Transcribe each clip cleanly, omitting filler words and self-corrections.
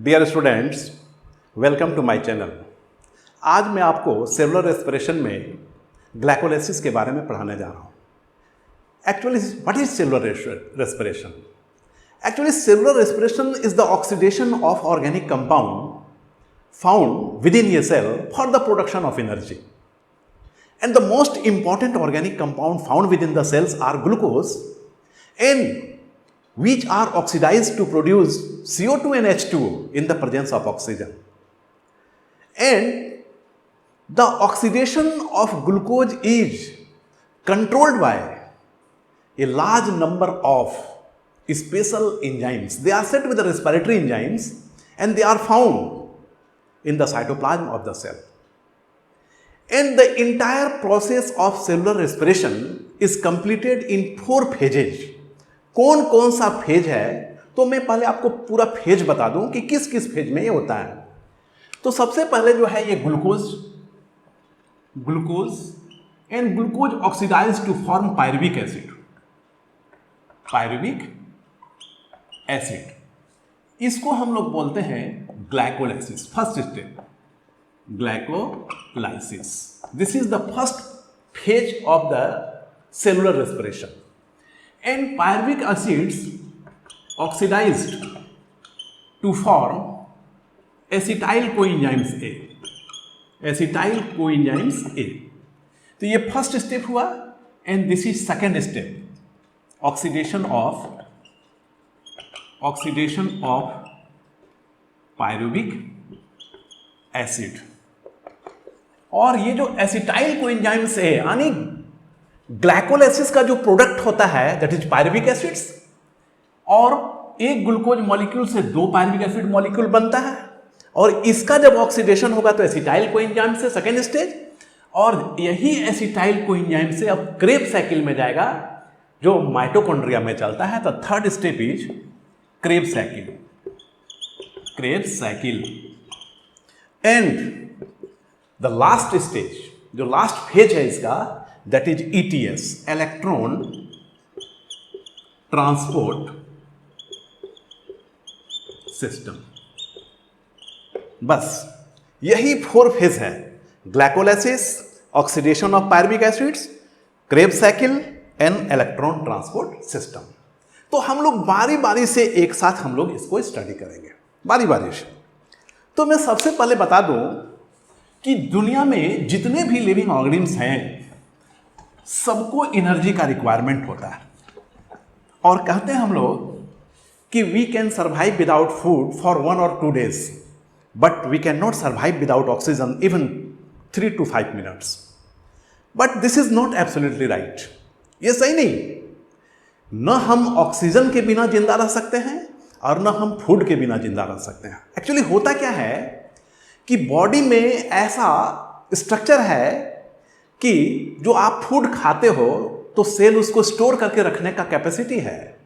Dear students, welcome to my channel. आज मैं आपको सेलुलर रेस्पिरेशन में ग्लाइकोलाइसिस के बारे में पढ़ाने जा रहा हूँ। Actually what is cellular respiration? Actually cellular respiration is the oxidation of organic compound found within a cell for the production of energy. And the most important organic compound found within the cells are glucose, and which are oxidized to produce CO2 and H2O in the presence of oxygen. And the oxidation of glucose is controlled by a large number of special enzymes. They are said to be the respiratory enzymes, and they are found in the cytoplasm of the cell. And the entire process of cellular respiration is completed in 4 phases. कौन कौन सा phase है, तो मैं पहले आपको पूरा phase बता दूं कि किस किस फेज में ये होता है। तो सबसे पहले जो है ये glucose and glucose oxidize to form pyruvic acid. इसको हम लोग बोलते हैं glycolysis. First step glycolysis. This is the first phase of the cellular respiration. And pyruvic acids oxidized to form acetyl coenzymes A. तो ये फर्स्ट स्टेप हुआ, and this is second step, oxidation of pyruvic acid. और ये जो acetyl coenzymes है, यानी glycolysis का जो प्रोडक्ट होता है, दैट इज पायरुविक एसिड्स, और एक ग्लूकोज मॉलिक्यूल से 2 पायरुविक एसिड मॉलिक्यूल बनता है, और इसका जब ऑक्सीडेशन होगा तो एसिटाइल कोएंजाइम से सेकेंड स्टेज, और यही एसिटाइल कोएंजाइम से अब क्रेब्स साइकिल में जाएगा जो माइटोकॉन्ड्रिया में चलता है। तो third step is Krebs cycle. And the last stage, जो लास्ट फेज है इसका, that is ETS, electron transport system. बस यही 4 फेज है, glycolysis, oxidation of pyruvic acids, Krebs cycle and electron transport system. तो हम लोग बारी बारी से एक साथ हम लोग इसको स्टडी करेंगे, बारी बारी से। तो मैं सबसे पहले बता दूं कि दुनिया में जितने भी लिविंग ऑर्गेनिम्स हैं, सबको एनर्जी का रिक्वायरमेंट होता है, और कहते हैं हम लोग कि we can survive without food for 1 or 2 days, but we can not survive without oxygen even 3 to 5 minutes। But this is not absolutely right. ये सही नहीं। न हम ऑक्सीजन के बिना जिंदा रह सकते हैं और न हम फूड के बिना जिंदा रह सकते हैं। एक्चुअली होता क्या है कि बॉडी में ऐसा स्ट्रक्चर है कि जो आप फूड खाते हो तो सेल उसको स्टोर करके रखने का कैपेसिटी है।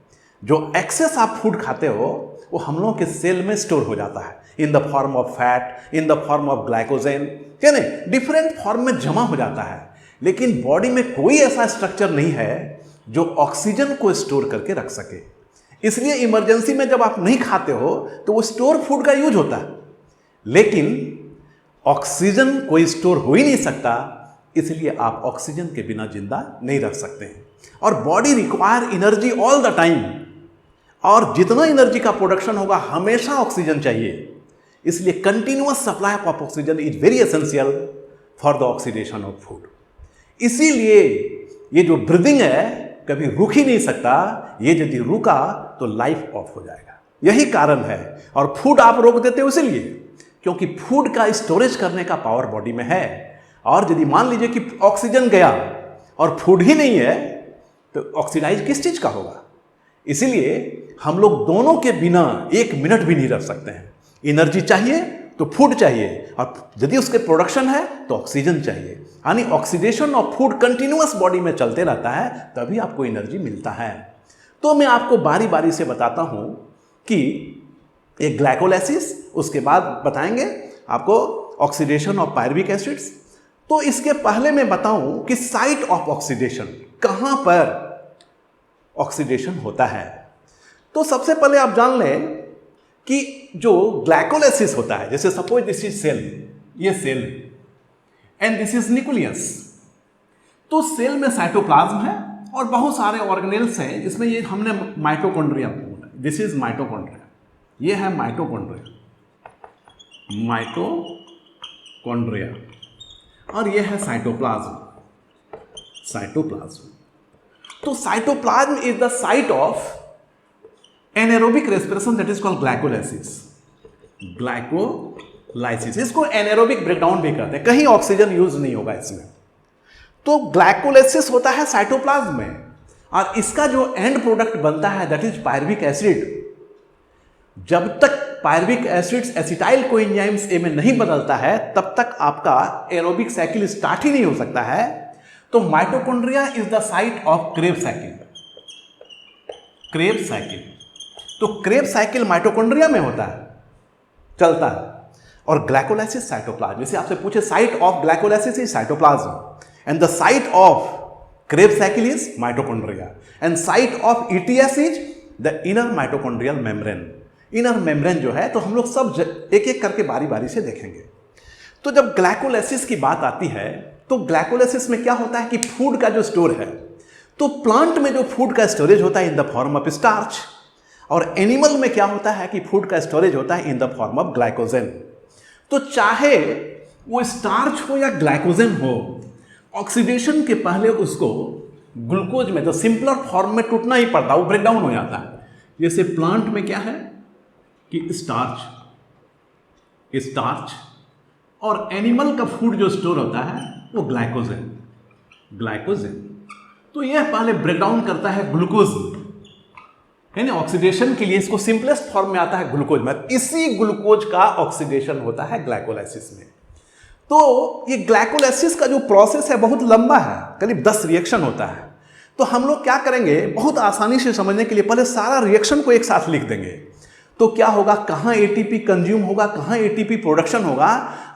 जो एक्सेस आप फूड खाते हो वो हम लोगों के सेल में स्टोर हो जाता है, in the form of fat, in the form of glycogen, यानी डिफरेंट फॉर्म में जमा हो जाता है। लेकिन बॉडी में कोई ऐसा स्ट्रक्चर नहीं है जो ऑक्सीजन को स्टोर करके रख सके। इसलिए इमरजेंसी में जब आप नहीं खाते हो तो वो स्टोर फूड का यूज होता है, लेकिन ऑक्सीजन कोई स्टोर हो ही नहीं सकता, इसलिए आप ऑक्सीजन के बिना जिंदा नहीं रह सकते हैं। और body require energy all the time, और जितना एनर्जी का प्रोडक्शन होगा हमेशा ऑक्सीजन चाहिए। इसलिए continuous supply of oxygen is very essential for the oxidation of food. इसीलिए ये जो ब्रीदिंग है कभी रुक ही नहीं सकता, ये यदि रुका तो लाइफ ऑफ हो जाएगा। यही कारण है। और फूड आप रोक देते हो इसलिए क्योंकि फूड का स्टोरेज करने का पावर बॉडी में है, और यदि मान लीजिए कि ऑक्सीजन गया और फूड ही नहीं है तो ऑक्सीडाइज किस चीज का होगा। इसीलिए हम लोग दोनों के बिना 1 मिनट भी नहीं रह सकते हैं। एनर्जी चाहिए तो फूड चाहिए, और यदि उसके प्रोडक्शन है तो ऑक्सीजन चाहिए। यानी oxidation of food continuous body में चलते रहता है, तभी आपको एनर्जी मिलता है। तो मैं आपको बारी बारी से बताता हूं कि एक ग्लाइकोलाइसिस, उसके बाद बताएंगे आपको ऑक्सीडेशन ऑफ पायरुविक एसिड्स। तो इसके पहले मैं बताऊं कि साइट ऑफ ऑक्सीडेशन, कहां पर ऑक्सीडेशन होता है। तो सबसे पहले आप जान लें कि जो ग्लाइकोलाइसिस होता है, जैसे सपोज दिस इज सेल, ये cell and this is nucleus, तो सेल में साइटोप्लाज्म है और बहुत सारे ऑर्गेनेल्स हैं, इसमें ये हमने माइटोकॉन्ड्रिया, दिस इज माइटोकॉन्ड्रिया, ये है माइटोकॉन्ड्रिया, माइटोकॉन्ड्रिया, और ये है साइटोप्लाज्म, साइटोप्लाज्म। तो cytoplasm is the site of anaerobic respiration that is called glycolysis, glycolysis, इसको एनारोबिक ब्रेकडाउन भी कहते हैं, कहीं ऑक्सीजन यूज नहीं होगा इसमें। तो ग्लाइकोलाइसिस होता है साइटोप्लाज्म में, और इसका जो एंड प्रोडक्ट बनता है दैट इज पायरुविक एसिड। जब तक पायरुविक एसिड्स एसिटाइल कोएंजाइम्स ए में नहीं बदलता है तब तक आपका एरोबिक साइकिल स्टार्ट ही नहीं हो सकता है। तो mitochondria is the site of Krebs cycle, Krebs cycle. तो क्रेब साइकिल माइटोकॉन्ड्रिया में होता है, चलता है, और ग्लाइकोलाइसिस साइटोप्लाज्म। जैसे आपसे पूछे site of glycolysis is cytoplasm and the site of Krebs cycle is mitochondria and site of ETS is the inner mitochondrial membrane. Inner membrane जो है, तो हम लोग सब एक एक करके बारी बारी से देखेंगे। तो जब ग्लाइकोलाइसिस की बात आती है तो ग्लाइकोलाइसिस में क्या होता है कि फूड का जो स्टोर है, तो प्लांट में जो फूड का स्टोरेज होता है in the form of starch, और एनिमल में क्या होता है कि फूड का स्टोरेज होता है in the form of glycogen. तो चाहे वो स्टार्च हो या ग्लाइकोजन हो, ऑक्सीडेशन के पहले उसको ग्लूकोज में, तो सिंपलर फॉर्म में टूटना ही पड़ता है, वो ब्रेकडाउन हो जाता है। जैसे प्लांट में क्या है कि स्टार्च, स्टार्च, और एनिमल का फूड जो स्टोर होता है वो ग्लाइकोजन, ग्लाइकोजन। तो यह पहले ब्रेकडाउन करता है ग्लूकोज, यानी ऑक्सीडेशन के लिए इसको सिंपलेस्ट फॉर्म में आता है ग्लूकोज में, इसी ग्लूकोज का ऑक्सीडेशन होता है ग्लाइकोलाइसिस में। तो ये ग्लाइकोलाइसिस का जो प्रोसेस है बहुत लंबा है, करीब 10 रिएक्शन होता है। तो हम लोग क्या करेंगे, बहुत आसानी से समझने के लिए पहले सारा रिएक्शन को एक साथ लिख देंगे। तो क्या होगा, कहाँ एटीपी कंज्यूम होगा, कहाँ एटीपी प्रोडक्शन होगा,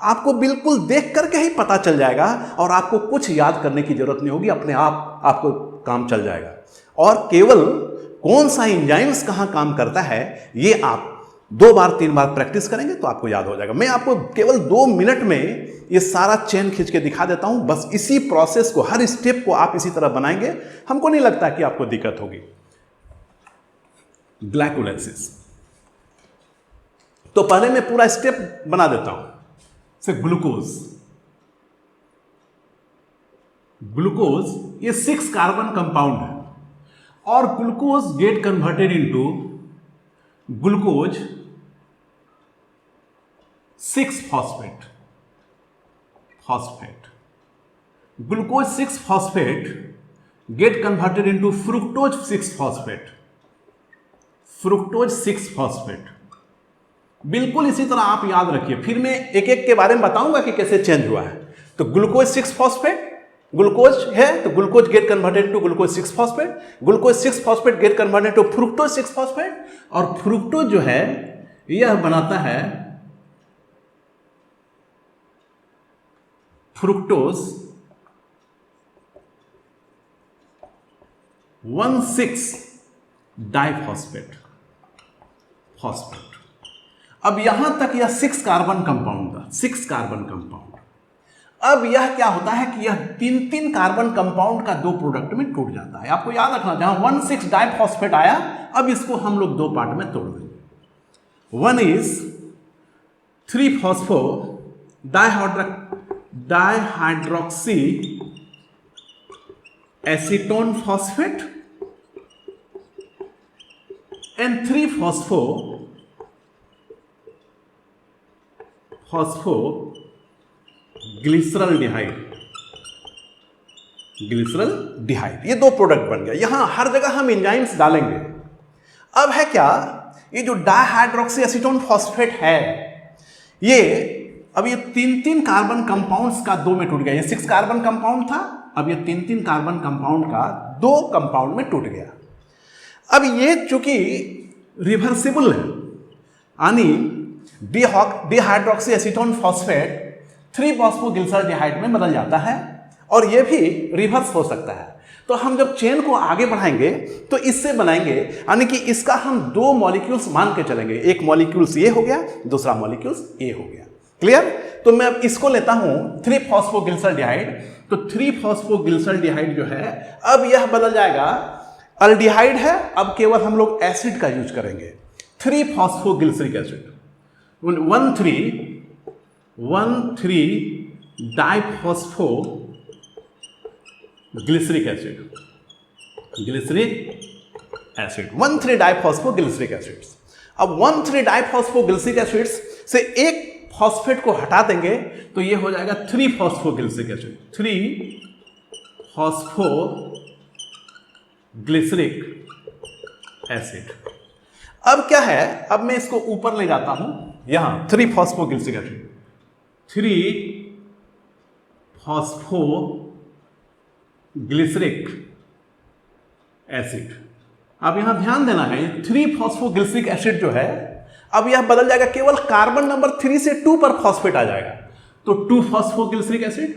आपको बिल्कुल देख करके ही पता चल जाएगा, और आपको कुछ याद करने की जरूरत नहीं होगी, अपने आप आपको काम चल जाएगा। और केवल कौन सा एंजाइम्स कहाँ काम करता है ये आप 2 बार 3 बार प्रैक्टिस करेंगे तो आपको याद हो जाएगा। मैं आपको केवल 2 मिनट में ये सारा चेन खींच के दिखा देता हूं, बस इसी प्रोसेस को, हर स्टेप को आप इसी तरह बनाएंगे, हमको नहीं लगता कि आपको दिक्कत होगी। ग्लाइकोलाइसिस, तो पहले मैं पूरा स्टेप बना देता हूं। से ग्लूकोज, ग्लूकोज ये 6 कार्बन कंपाउंड है, और glucose get converted into glucose 6 phosphate, phosphate, glucose 6 phosphate get converted into fructose 6 phosphate, fructose 6 phosphate. बिल्कुल इसी तरह आप याद रखिए, फिर मैं एक एक के बारे में बताऊंगा कि कैसे चेंज हुआ है। तो ग्लूकोज 6 फॉस्फेट, ग्लूकोज है तो glucose get converted to glucose 6 phosphate, glucose 6 phosphate get converted to fructose 6 phosphate, और फ्रुक्टोज जो है यह बनाता है फ्रुक्टोज 1,6 डाइफॉस्फेट, फॉस्फेट। अब यहां तक यह 6 कार्बन कंपाउंड था, 6 कार्बन कंपाउंड। अब यह क्या होता है कि यह 3-3 कार्बन कंपाउंड का 2 प्रोडक्ट में टूट जाता है। आपको याद रखना, जहां 1,6 डाइफॉस्फेट आया, अब इसको हम लोग 2 पार्ट में तोड़ देंगे। 1 is 3 phospho dihydroxy acetone phosphate and 3 glyceraldehyde, glyceraldehyde, ये 2 प्रोडक्ट बन गया। यहां हर जगह हम एंजाइम्स डालेंगे। अब है क्या, ये जो डाइहाइड्रोक्सी एसीटोन फॉस्फेट है, ये अब ये 3-3 कार्बन कंपाउंड्स का 2 में टूट गया। ये 6 कार्बन कंपाउंड था, अब ये 3-3 कार्बन कंपाउंड का 2 कंपाउंड में टूट गया। अब ये चूंकि रिवर्सिबल है, यानी डिहाइड्रोक्सी एसीटोन फॉस्फेट 3 फॉस्फोग्लिसरल्डिहाइड में बदल जाता है, और यह भी रिवर्स हो सकता है। तो हम जब चेन को आगे बढ़ाएंगे तो इससे बनाएंगे, यानी कि इसका हम दो मॉलिक्यूल्स मान के चलेंगे, एक मॉलिक्यूल्स ये हो गया, दूसरा मॉलिक्यूल्स ए हो गया। क्लियर? तो मैं अब इसको लेता हूं 3-फॉस्फोग्लिसरॉल्डिहाइड। तो 3-फॉस्फोग्लिसरॉल्डिहाइड जो है अब यह बदल जाएगा, अल्डिहाइड है, अब केवल हम लोग एसिड का यूज करेंगे, 3-फॉस्फोग्लिसरिक एसिड, 1,3-डाइफॉस्फोग्लिसरिक एसिड, 1,3-डाइफॉस्फोग्लिसरिक एसिड्स। अब 1,3-डाइफॉस्फोग्लिसरिक एसिड्स से एक फॉस्फेट को हटा देंगे तो ये हो जाएगा 3-फॉस्फोग्लिसरिक एसिड, 3-फॉस्फोग्लिसरिक एसिड। अब क्या है, अब मैं इसको ऊपर ले जाता हूं, यहां 3-फॉस्फोग्लिसरिक एसिड, 3-फॉस्फोग्लिसरिक एसिड। अब यहां ध्यान देना है, 3-फॉस्फोग्लिसरिक एसिड जो है अब यह बदल जाएगा, केवल कार्बन नंबर 3 से 2 पर फॉस्फेट आ जाएगा, तो 2-फॉस्फोग्लिसरिक एसिड,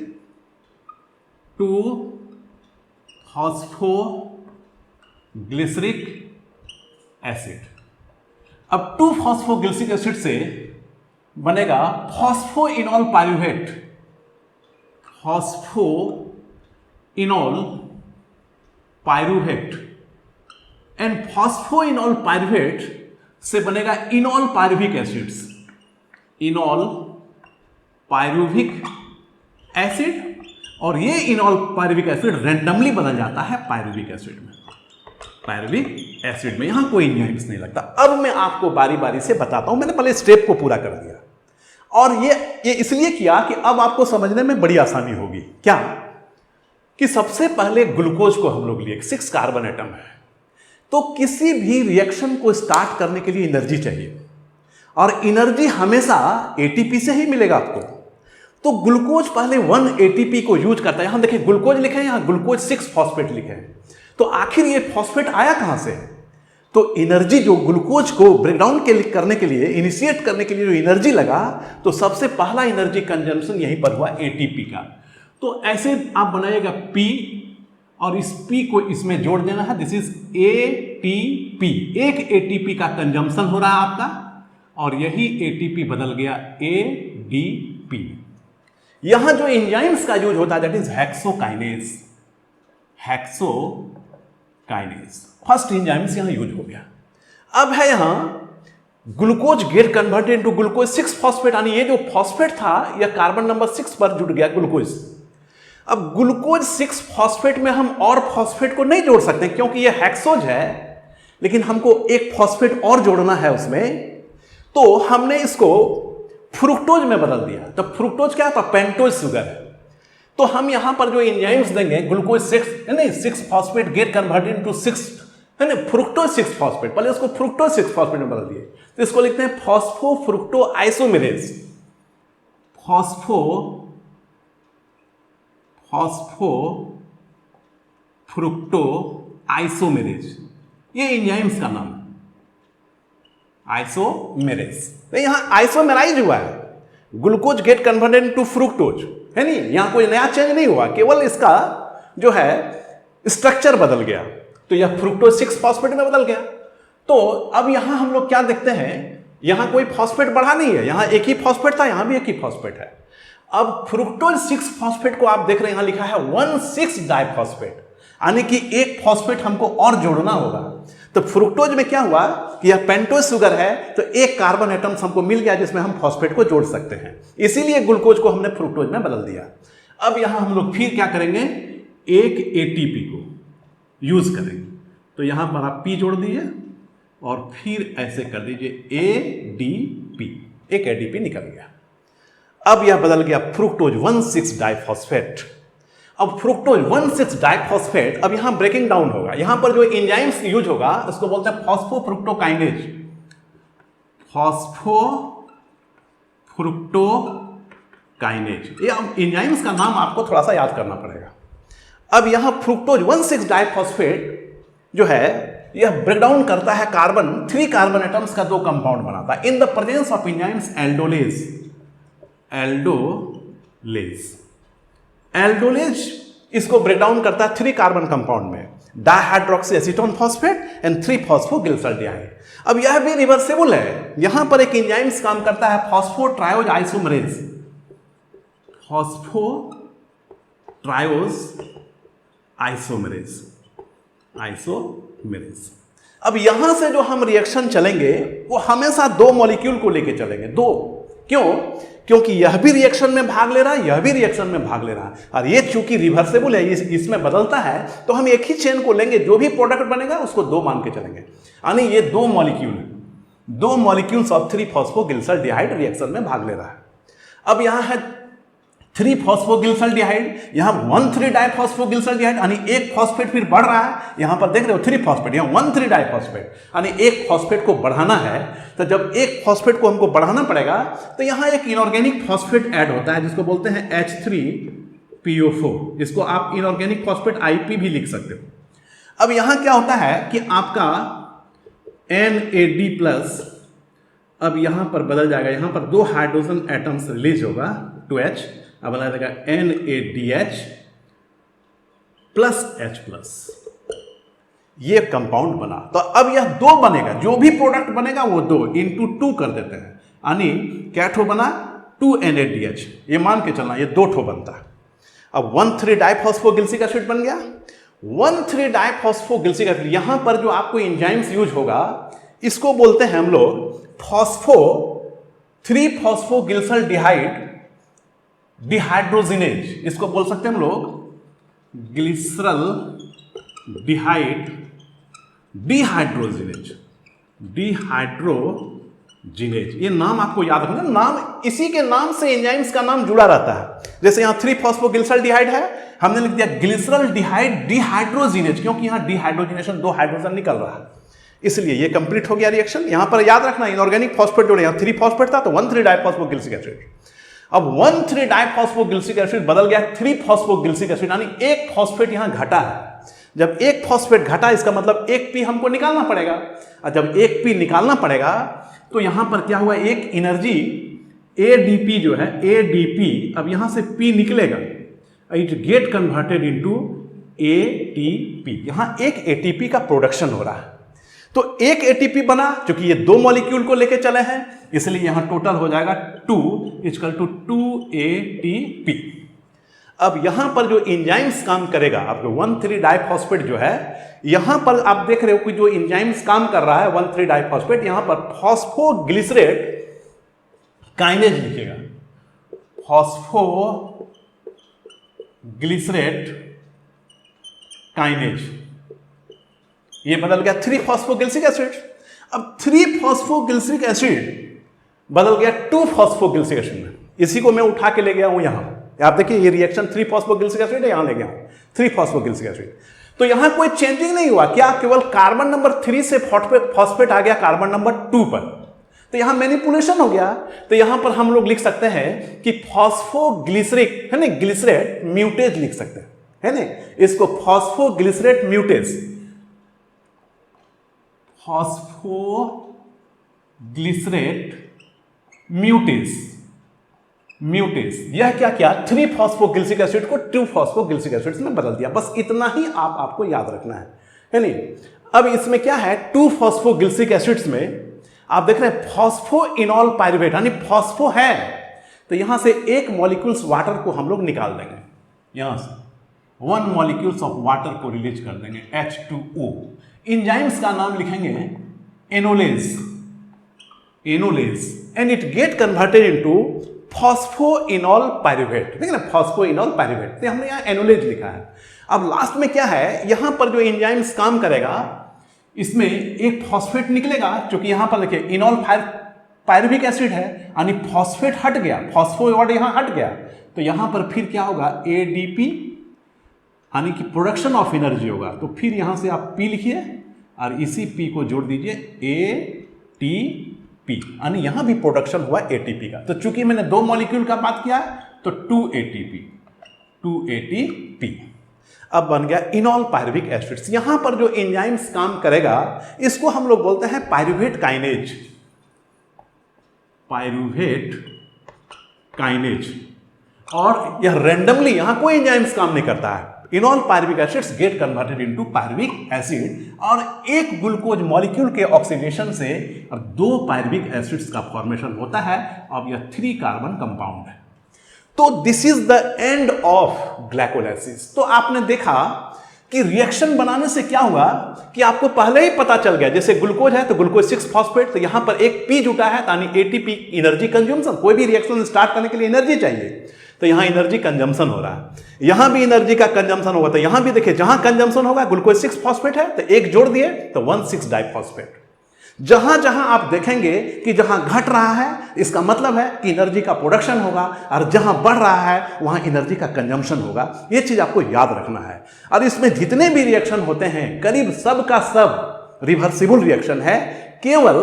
2-फॉस्फोग्लिसरिक एसिड। अब 2-फॉस्फोग्लिसरिक एसिड से बनेगा phosphoenol pyruvate, phosphoenol pyruvate, and phosphoenol pyruvate से बनेगा इनॉल पाइरुविक एसिड्स, इनॉल पाइरुविक एसिड, और ये इनॉल पाइरुविक एसिड रैंडमली बदल जाता है पाइरुविक एसिड में, पाइरुविक एसिड में, यहां कोई एंजाइम्स नहीं लगता। अब मैं आपको बारी बारी से बताता हूं, मैंने पहले स्टेप को पूरा कर दिया, और ये इसलिए किया कि अब आपको समझने में बड़ी आसानी होगी। क्या कि सबसे पहले ग्लूकोज को हम लोग लिए, 6 कार्बन एटम है, तो किसी भी रिएक्शन को स्टार्ट करने के लिए एनर्जी चाहिए, और एनर्जी हमेशा एटीपी से ही मिलेगा आपको। तो ग्लूकोज पहले 1 एटीपी को यूज करता है। यहां देखिए ग्लूकोज लिखे हैं, यहां ग्लूकोज 6 फॉस्फेट लिखे हैं, तो आखिर ये फॉस्फेट आया कहां से? तो एनर्जी जो ग्लूकोज को ब्रेकडाउन करने के लिए, इनिशिएट करने के लिए जो एनर्जी लगा, तो सबसे पहला एनर्जी कंजम्पशन यहीं पर हुआ एटीपी का। तो ऐसे आप बनाइएगा पी, और इस P को इसमें जोड़ देना है, दिस इज ATP, एक ATP का कंजम्पशन हो रहा है आपका, और यही ATP बदल गया ADP। यहां जो एंजाइम्स का यूज होता है that is hexokinase, hexokinase first enzymes यहां यूज हो गया। अब है यहां glucose get converted into glucose 6 phosphate, यानी ये जो फॉस्फेट था यह कार्बन नंबर 6 पर जुड़ गया ग्लूकोज। अब ग्लूकोज 6 फॉस्फेट में हम और फॉस्फेट को नहीं जोड़ सकते क्योंकि यह हेक्सोज है, लेकिन हमको एक फॉस्फेट और जोड़ना है उसमें, तो हमने इसको फ्रुक्टोज में बदल दिया। तो फ्रुक्टोज क्या था? पेंटोज शुगर है। तो हम यहां पर जो एंजाइम्स देंगे glucose 6 phosphate get converted into 6 है ना, फ्रुक्टोज 6 फॉस्फेट, पहले उसको फ्रुक्टोज 6 फॉस्फेट में बदल दिए, तो इसको लिखते हैं phospho fructo isomerase, phospho fructo isomerase, ये एंजाइम्स का नाम है, आइसोमेरेज। तो यहां आइसोमेराइज हुआ है, glucose get converted into fructose, है नहीं, यहां कोई नया चेंज नहीं हुआ, केवल इसका जो है स्ट्रक्चर बदल गया, तो यह फ्रुक्टोज 6 फॉस्फेट में बदल गया। तो अब यहां हम लोग क्या देखते हैं, यहां कोई फॉस्फेट बढ़ा नहीं है, यहां एक ही फॉस्फेट था, यहां भी एक ही फॉस्फेट है। अब फ्रुक्टोज 6 फॉस्फेट को आप देख रहे हैं, यहां लिखा है 1,6-डाइफॉस्फेट, यानी कि एक फॉस्फेट हमको और जोड़ना होगा। तो फ्रुक्टोज में क्या हुआ कि यह पेंटोज शुगर है, तो एक कार्बन एटम्स हमको मिल गया जिसमें हम फॉस्फेट को जोड़ सकते हैं, इसीलिए ग्लूकोज को हमने फ्रुक्टोज में बदल दिया। अब यहां हम लोग फिर क्या करेंगे, एक एटीपी को यूज करेंगे, तो यहां पर आप P जोड़ दीजिए और फिर ऐसे कर दीजिए ADP, एक ADP निकल गया। अब यह बदल गया फ्रुक्टोज 1,6-डाइफॉस्फेट। अब फ्रुक्टोज 1,6-डाइफॉस्फेट अब यहां ब्रेकिंग डाउन होगा, यहां पर जो एंजाइम्स यूज होगा उसको बोलते हैं फॉस्फोफ्रुक्टोकाइनेज, फॉस्फोफ्रुक्टोकाइनेज। ये अब एंजाइम्स का नाम आपको थोड़ा सा याद करना पड़ेगा। अब यहां फ्रुक्टोज 1,6-डाइफॉस्फेट जो है यह ब्रेकडाउन करता है कार्बन, 3 कार्बन एटम्स का 2 कंपाउंड बनाता है in the presence of enzymes aldolase, aldolase इसको ब्रेक डाउन करता है 3 कार्बन कंपाउंड में, डाइहाइड्रोक्सी एसीटोन फॉस्फेट एंड 3 फॉस्फोगिल्सल्डिहाइड। अब यह भी रिवर्सेबल है, यहां पर एक एंजाइम्स काम करता है फॉस्फोट्रायोज आइसोमरेज, फॉस्फोट्रायोज आइसोमरेज, आइसोमरेज। अब यहां से जो हम रिएक्शन चलेंगे वो हमेशा 2 मॉलिक्यूल को लेके चलेंगे, 2। क्यों? क्योंकि यह भी रिएक्शन में भाग ले रहा है, यह भी रिएक्शन में भाग ले रहा है, और ये चूंकि रिवर्सेबल है, इसमें बदलता है, तो हम एक ही चेन को लेंगे, जो भी प्रोडक्ट बनेगा उसको 2 मान के चलेंगे। यानी ये 2 मॉलिक्यूल्स ऑफ 3 फॉस्फोगिल्सल्डिहाइड रिएक्शन में भाग ले रहा है। अब यहां है 3 फॉस्फोगिल्सल्डिहाइड, यहां 1,3 डाइफॉस्फोगिल्सल्डिहाइड, यानी एक फॉस्फेट फिर बढ़ रहा है। यहां पर देख रहे हो 3 फॉस्फेट, यहां 1,3 डाइफॉस्फेट, यानी एक फॉस्फेट को बढ़ाना है। तो जब एक फॉस्फेट को हमको बढ़ाना पड़ेगा तो यहां एक इनऑर्गेनिक फॉस्फेट ऐड होता है जिसको बोलते हैं H3PO4। इसको आप इनऑर्गेनिक फॉस्फेट IP भी लिख सकते हो। अब यहां क्या होता है कि आपका NAD+, अब यहां पर बदल जाएगा, यहां पर 2 हाइड्रोजन एटम्स रिलीज होगा 2H, अब बना देगा NADH+H+, ये कंपाउंड बना। तो अब यह 2 बनेगा, जो भी प्रोडक्ट बनेगा वो 2 × 2 कर देते हैं, यानी क्या ठो बना 2 NADH, ये मान के चलना ये 2 ठो बनता है। अब 1,3 डाइफॉस्फोगिल्सिक एसिड बन गया। 1,3 डाइफॉस्फोगिल्सिक एसिड, यहां पर जो आपको एंजाइम्स यूज होगा इसको बोलते हैं हम लोग 3 फॉस्फोगिल्सल्डिहाइड डिहाइड्रोजिनेज, इसको बोल सकते हैं हम लोग ग्लिसरल डिहाइड्रोजिनेज। ये नाम आपको याद रखना, नाम इसी के नाम से एंजाइम्स का नाम जुड़ा रहता है। जैसे यहां 3 फॉस्फोगिल्सल्डिहाइड है, हमने लिख दिया ग्लिसरल डिहाइड्रोजिनेज, क्योंकि यहां डिहाइड्रोजिनेशन 2 हाइड्रोजन निकल रहा है, इसलिए ये कंप्लीट हो गया रिएक्शन। यहां पर याद रखना इनऑर्गेनिक फॉस्फेट जोड़े, यहां 3 फॉस्फेट था तो 1,3 डाइफॉस्फोगिल्सिक एसिड। अब 1,3 डाइफॉस्फोगिल्सिक एसिड बदल गया 3 फॉस्फोगिल्सिक एसिड, यानी एक फॉस्फेट यहां घटा है। जब एक फॉस्फेट घटा इसका मतलब एक पी हमको निकालना पड़ेगा, और जब एक पी निकालना पड़ेगा तो यहां पर क्या हुआ, एक एनर्जी ADP जो है ADP, अब यहां से P निकलेगा, it get converted into ATP, यहां एक ATP का प्रोडक्शन हो रहा है। तो एक ATP बना, क्योंकि ये 2 मॉलिक्यूल को लेके चले हैं, इसलिए यहां टोटल हो जाएगा 2 = 2 ATP। अब यहां पर जो एंजाइम्स काम करेगा, आपको 1,3 डाइफॉस्फेट जो है, यहां पर आप देख रहे हो कि जो एंजाइम्स काम कर रहा है 1,3 डाइफॉस्फेट, यहां पर फॉस्फोग्लिसरेट काइनेज लिखेगा, फॉस्फोग्लिसरेट काइनेज, ये बदल गया 3 फॉस्फोगिल्सिक एसिड। अब 3 फॉस्फोगिल्सिक एसिड बदल गया 2 फॉस्फोगिल्सिक एसिड में, इसी को मैं उठा के ले गया हूं यहां। आप देखिए ये रिएक्शन 3 फॉस्फोगिल्सिक एसिड है, यहां ले गया हूं 3 फॉस्फोगिल्सिक एसिड। तो यहां कोई चेंजिंग नहीं हुआ, क्या केवल कार्बन नंबर 3 से फॉस्फेट आ गया कार्बन नंबर 2 पर, तो यहां मैनिपुलेशन हो गया। तो यहां पर हम लोग लिख सकते हैं कि फॉस्फोग्लिसरिक है ना, ग्लिसरेट म्यूटेज लिख सकते हैं, है ना, इसको फॉस्फोग्लिसरेट म्यूटेज, फॉस्फोग्लिसरेट म्यूटेज, यह क्या किया 3 फॉस्फोगिल्सिक एसिड को 2 फॉस्फोगिल्सिक एसिड में बदल दिया। बस इतना ही आपको याद रखना है नहीं। अब इसमें क्या है, 2 फॉस्फोगिल्सिक एसिड्स में आप देख रहे हैं फॉस्फोइनॉल पाइरुवेट, यानी फॉस्फो है, तो यहां से एक मॉलिक्यूल्स वाटर को हम लोग निकाल देंगे, यहां से 1 मॉलिक्यूल्स ऑफ वाटर को रिलीज कर देंगे H2O। एंजाइम्स का नाम लिखेंगे enolase, and it get converted into phosphoenol pyruvate, ठीक है ना, फॉस्फोइनॉल पाइरुवेट, तो हमने यहां एनोलेज लिखा है। अब लास्ट में क्या है, यहां पर जो एंजाइम्स काम करेगा इसमें एक फॉस्फेट निकलेगा, क्योंकि यहां पर देखिए इनॉल पाइरुविक एसिड है, यानी फॉस्फेट हट गया, फॉस्फोइड यहां हट गया, तो यहां पर फिर क्या होगा ADP, यानी कि प्रोडक्शन ऑफ एनर्जी होगा। तो फिर यहां से आप P लिखिए और इसी P को जोड़ दीजिए ATP, यानी यहां भी प्रोडक्शन हुआ ATP का। तो चूंकि मैंने 2 मॉलिक्यूल का बात किया तो 2 ATP। अब बन गया इनॉल पाइरुविक एसिड्स। यहां पर जो एंजाइम्स काम करेगा इसको हम लोग बोलते हैं पाइरुवेट काइनेज, और यह रैंडमली, यहां कोई एंजाइम्स काम नहीं करता है, इनॉल pyruvic acids gate converted into pyruvic acid, और एक ग्लूकोज मॉलिक्यूल के ऑक्सीडेशन से 2 पायरुविक एसिड्स का फॉर्मेशन होता है। अब यह 3 कार्बन कंपाउंड है। तो this is the end of glycolysis. तो आपने देखा कि रिएक्शन बनाने से क्या हुआ कि आपको पहले ही पता चल गया, जैसे ग्लूकोज है तो ग्लूकोज 6 फॉस्फेट, तो यहां पर एक पी जुटा है, यानी एटीपी एनर्जी कंज्यूमशन। कोई भी रिएक्शन स्टार्ट करने के लिए एनर्जी चाहिए, तो यहां एनर्जी कंजम्पशन हो रहा है, यहां भी एनर्जी का कंजम्पशन होगा। तो यहां भी देखिए जहां कंजम्पशन होगा, ग्लूकोज 6 फॉस्फेट है तो एक जोड़ दिए तो 1,6 डाइफॉस्फेट। जहां जहां आप देखेंगे कि जहां घट रहा है इसका मतलब है कि एनर्जी का प्रोडक्शन होगा, और जहां बढ़ रहा है वहां एनर्जी का कंजम्पशन होगा। यह चीज आपको याद रखना है। और इसमें जितने भी रिएक्शन होते हैं करीब सब का सब रिवर्सिबल रिएक्शन है। केवल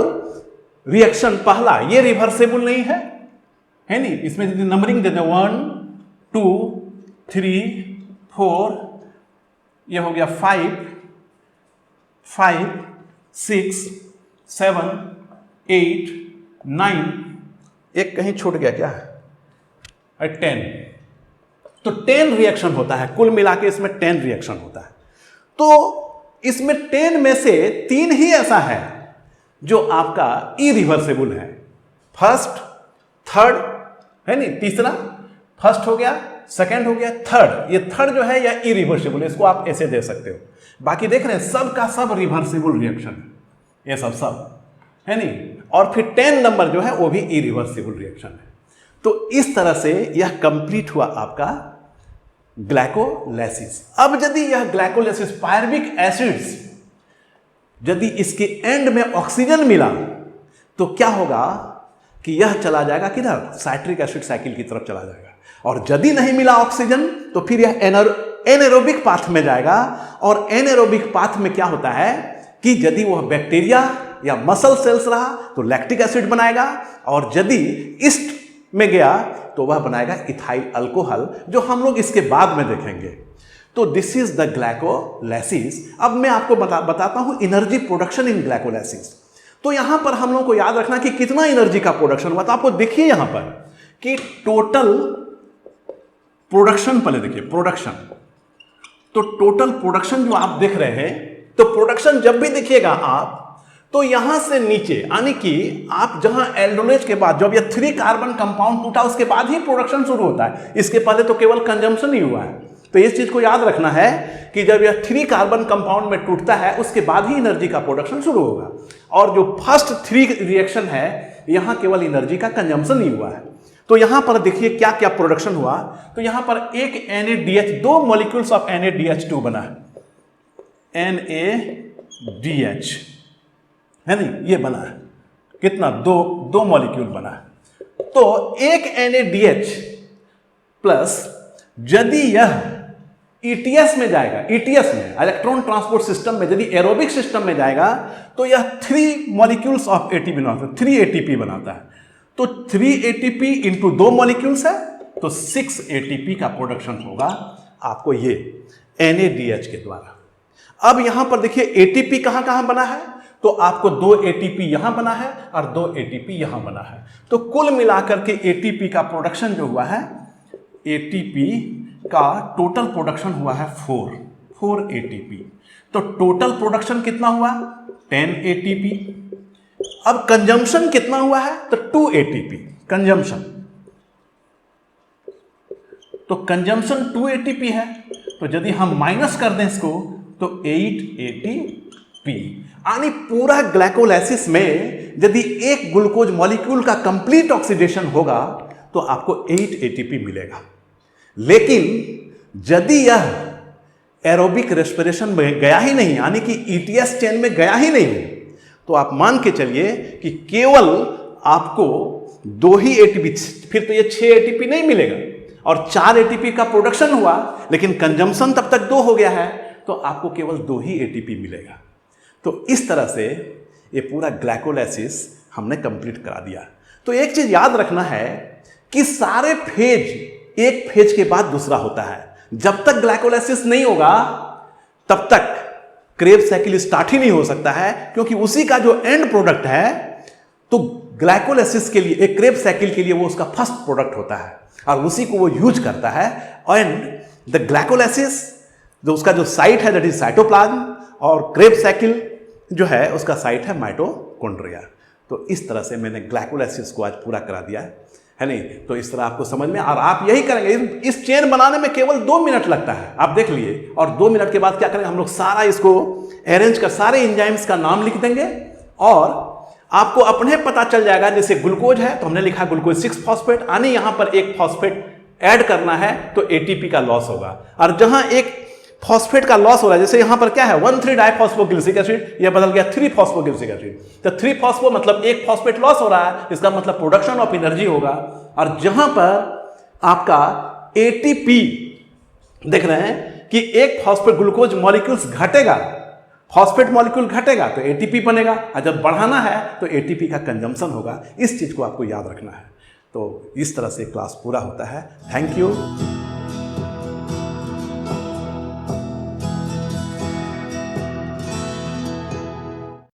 रिएक्शन पहला ये रिवर्सिबल नहीं है, है नहीं। इसमें नंबरिंग देते 1 2 3 4, ये हो गया 5 5 6 7 8 9, एक कहीं छूट गया क्या है, 10। तो 10 रिएक्शन होता है, कुल मिला के इसमें 10 रिएक्शन होता है। तो इसमें 10 में से 3 ही ऐसा है जो आपका इरिवर्सिबल है। फर्स्ट, थर्ड, है नहीं, तीसरा, फर्स्ट हो गया, सेकंड हो गया, थर्ड। ये थर्ड जो है यह इरिवर्सिबल, इसको आप ऐसे दे सकते हो। बाकी देख रहे हैं सब का सब रिवर्सिबल रिएक्शन है, ये सब है नहीं। और फिर 10 नंबर जो है वो भी इरिवर्सिबल रिएक्शन है। तो इस तरह से यह कंप्लीट हुआ आपका ग्लाइकोलाइसिस। अब यदि यह ग्लाइकोलाइसिस पायरुविक एसिड्स, यदि इसके एंड में ऑक्सीजन मिला तो क्या होगा कि यह चला जाएगा किधर, साइट्रिक एसिड साइकिल की तरफ चला जाएगा। और यदि नहीं मिला ऑक्सीजन तो फिर यह एनारोबिक पाथ में जाएगा। और एनारोबिक पाथ में क्या होता है कि यदि वह बैक्टीरिया या मसल सेल्स रहा तो लैक्टिक एसिड बनाएगा, और यदि ईस्ट में गया तो वह बनाएगा इथाइल अल्कोहल, जो हम लोग इसके बाद में देखेंगे। तो दिस इज द ग्लाइकोलाइसिस। अब मैं आपको बताता हूं एनर्जी प्रोडक्शन इन ग्लाइकोलाइसिस। तो यहां पर हम लोग को याद रखना कि कितना एनर्जी का प्रोडक्शन हुआ। तो आपको देखिए यहां पर कि टोटल प्रोडक्शन, पहले देखिए प्रोडक्शन, तो टोटल प्रोडक्शन जो आप देख रहे हैं, तो प्रोडक्शन जब भी देखिएगा आप, तो यहां से नीचे, यानी कि आप जहां एल्डोनेज के बाद जब यह 3 कार्बन कंपाउंड टूटा उसके बाद ही प्रोडक्शन शुरू होता है, इसके पहले तो केवल कंजम्पशन ही हुआ है। तो इस चीज को याद रखना है कि जब यह 3 कार्बन कंपाउंड में टूटता है उसके बाद ही एनर्जी का प्रोडक्शन शुरू होगा। और जो फर्स्ट 3 रिएक्शन है यहां केवल एनर्जी का कंजम्पशन ही हुआ है। तो यहां पर देखिए क्या क्या प्रोडक्शन हुआ। तो यहां पर एक NADH, 2 मॉलिक्यूल्स ऑफ NADH2 बना है, NADH, है नहीं, ये बना है कितना, 2 मॉलिक्यूल बना है। तो एक NADH प्लस यदि यह ETS में जाएगा, ETS में इलेक्ट्रॉन ट्रांसपोर्ट सिस्टम में, यदि एरोबिक सिस्टम में जाएगा तो यह 3 मॉलिक्यूल्स ऑफ ATP बनाता है, 3 ATP बनाता है। तो 3 ATP इंटू 2 मॉलिक्यूल्स है तो 6 ATP का प्रोडक्शन होगा आपको ये NADH के द्वारा। अब यहां पर देखिए ATP कहां कहां बना है, तो आपको 2 ATP यहां बना है और 2 ATP यहां बना है। तो कुल मिलाकर के ATP का प्रोडक्शन जो हुआ है, ATP का टोटल प्रोडक्शन हुआ है 4 ATP। तो टोटल प्रोडक्शन कितना हुआ, 10 ATP। अब कंजम्पशन कितना हुआ है, तो 2 ATP कंजम्पशन। तो कंजम्पशन 2 ATP है, तो यदि हम माइनस कर दें इसको तो 8 ATP। यानी पूरा ग्लाइकोलाइसिस में यदि एक ग्लूकोज मॉलिक्यूल का कंप्लीट ऑक्सीडेशन होगा तो आपको 8 ATP मिलेगा। लेकिन यदि यह एरोबिक रेस्पिरेशन में गया ही नहीं, यानी कि ETS चेन में गया ही नहीं, तो आप मान के चलिए कि केवल आपको 2 ही ATP, फिर तो ये 6 ATP नहीं मिलेगा। और 4 ATP का प्रोडक्शन हुआ लेकिन कंजम्पशन तब तक 2 हो गया है, तो आपको केवल 2 ही ATP मिलेगा। तो इस तरह से ये पूरा ग्लाइकोलाइसिस हमने कंप्लीट करा दिया। तो एक चीज याद रखना है कि सारे फेज एक फेज के बाद दूसरा होता है। जब तक ग्लाइकोलाइसिस नहीं होगा तब तक क्रेब्स साइकिल स्टार्ट ही नहीं हो सकता है, क्योंकि उसी का जो एंड प्रोडक्ट है, तो ग्लाइकोलाइसिस के लिए, एक क्रेब्स साइकिल के लिए वो उसका फर्स्ट प्रोडक्ट होता है और उसी को वो यूज करता है। एंड द ग्लाइकोलाइसिस जो उसका जो साइट है दैट इज साइटोप्लाज्म, और क्रेब्स साइकिल जो है उसका साइट है माइटोकॉन्ड्रिया। तो इस तरह से मैंने ग्लाइकोलाइसिस को आज पूरा करा दिया है नहीं? तो इस तरह आपको समझ में, और आप यही करेंगे, इस चेन बनाने में केवल 2 मिनट लगता है, आप देख लिए। और 2 मिनट के बाद क्या करेंगे, हम लोग सारा इसको अरेंज कर, सारे एंजाइम्स का नाम लिख देंगे और आपको अपने पता चल जाएगा। जैसे ग्लूकोज है तो हमने लिखा ग्लूकोज 6 फॉस्फेट, यानी यहां पर एक फॉस्फेट ऐड करना है तो एटीपी का लॉस होगा। और जहां एक फॉस्फेट का लॉस हो रहा है, जैसे यहां पर क्या है 1,3-डाइफॉस्फोग्लिसरिक एसिड, यह बदल गया 3-फॉस्फोग्लिसरिक एसिड। तो 3-फॉस्फो मतलब एक फॉस्फेट लॉस हो रहा है, इसका मतलब प्रोडक्शन ऑफ एनर्जी होगा। और जहां पर आपका एटीपी देख रहे हैं कि एक फॉस्फेट ग्लूकोज मॉलिक्यूल्स घटेगा, फॉस्फेट मॉलिक्यूल घटेगा तो एटीपी बनेगा, और जब बढ़ाना है तो एटीपी का कंजम्पशन होगा। इस चीज को आपको याद रखना है। तो इस तरह से क्लास पूरा होता है। Thank you.